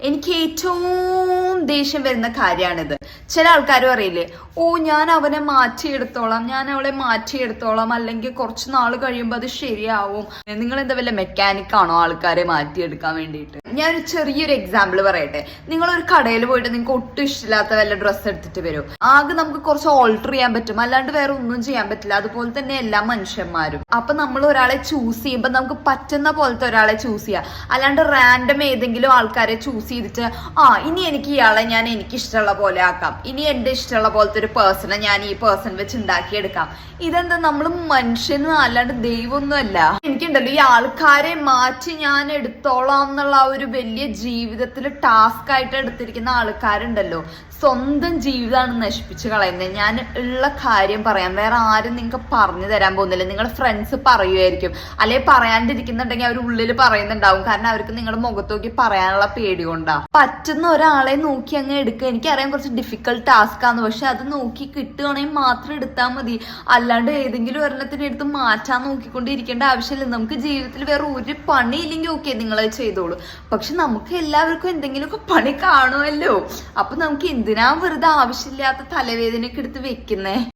എനിക്ക് ഏറ്റവും ദേഷ്യം വരുന്ന കാര്യമാണിത്. ചില ആൾക്കാർ പറയില്ലേ, ഓ ഞാൻ അവനെ മാറ്റിയെടുത്തോളാം, ഞാൻ അവളെ മാറ്റിയെടുത്തോളാം, അല്ലെങ്കിൽ കുറച്ച് നാൾ കഴിയുമ്പോൾ അത് ശരിയാവും. നിങ്ങൾ എന്താ വല്ല മെക്കാനിക്കാണോ ആൾക്കാരെ മാറ്റിയെടുക്കാൻ വേണ്ടിയിട്ട്? ഞാനൊരു ചെറിയൊരു എക്സാമ്പിൾ പറയട്ടെ. നിങ്ങളൊരു കടയിൽ പോയിട്ട് നിങ്ങൾക്ക് ഒട്ടും ഇഷ്ടമില്ലാത്ത വല്ല ഡ്രസ്സ് എടുത്തിട്ട് വരും. ആകെ നമുക്ക് കുറച്ച് ഓൾട്ടർ ചെയ്യാൻ പറ്റും, അല്ലാണ്ട് വേറെ ഒന്നും ചെയ്യാൻ പറ്റില്ല. അതുപോലെ തന്നെ എല്ലാ മനുഷ്യന്മാരും. അപ്പൊ നമ്മൾ ഒരാളെ ചൂസ് ചെയ്യുമ്പോൾ നമുക്ക് പറ്റുന്ന പോലത്തെ ഒരാളെ ചൂസ് ചെയ്യാം, അല്ലാണ്ട് റാൻഡം ഏതെങ്കിലും ആൾക്കാരെ ചൂസ് ചെയ്തിട്ട് ഇനി എനിക്ക് ഇയാളെ ഞാൻ എനിക്ക് ഇഷ്ടമുള്ള പോലെ ആക്കാം, ഇനി എന്റെ ഇഷ്ടമുള്ള പോലത്തെ ഒരു പേഴ്സണെ ഞാൻ ഈ പേഴ്സൺ വെച്ച് ഉണ്ടാക്കിയെടുക്കാം. ഇതെന്താ, നമ്മൾ മനുഷ്യനും അല്ലാണ്ട് ദൈവമൊന്നും അല്ല. എനിക്കുണ്ടല്ലോ ഈ ആൾക്കാരെ മാറ്റി ഞാൻ എടുത്തോളാം എന്നുള്ള ആ ഒരു വലിയ ജീവിതത്തിൽ ടാസ്ക് ആയിട്ട് എടുത്തിരിക്കുന്ന ആൾക്കാരുണ്ടല്ലോ, സ്വന്തം ജീവിതമാണ് നശിപ്പിച്ച് കളയുന്നത്. ഞാൻ ഉള്ള കാര്യം പറയാം, വേറെ ആരും നിങ്ങൾക്ക് പറഞ്ഞു തരാൻ പോകുന്നില്ല. നിങ്ങളുടെ ഫ്രണ്ട്സ് പറയുമായിരിക്കും, അല്ലെ പറയാണ്ടിരിക്കുന്നുണ്ടെങ്കിൽ അവർ ഉള്ളിൽ പറയുന്നുണ്ടാവും. കാരണം അവർക്ക് നിങ്ങളുടെ മുഖത്ത് നോക്കി പറയാനുള്ള പേടി കൊണ്ടാ. പറ്റുന്ന ഒരാളെ നോക്കി അങ്ങ് എടുക്കുക. എനിക്കറിയാം കുറച്ച് ഡിഫിക്കൽട്ട് ടാസ്ക് ആണ്, പക്ഷെ അത് നോക്കി കിട്ടുകയാണെങ്കിൽ മാത്രം എടുത്താൽ മതി. അല്ലാണ്ട് ഏതെങ്കിലും ഒരെണ്ണത്തിന് എടുത്ത് മാറ്റാൻ നോക്കിക്കൊണ്ടിരിക്കേണ്ട ആവശ്യമില്ല. നമുക്ക് ജീവിതത്തിൽ വേറെ ഒരു പണി ഇല്ലെങ്കിൽ ഓക്കെ നിങ്ങളത് ചെയ്തോളൂ, പക്ഷെ നമുക്ക് എല്ലാവർക്കും എന്തെങ്കിലുമൊക്കെ പണി കാണുമല്ലോ. അപ്പൊ നമുക്ക് എന്തിനാ വെറുതെ ആവശ്യമില്ലാത്ത തലവേദനയൊക്കെ എടുത്ത് വെക്കുന്നേ?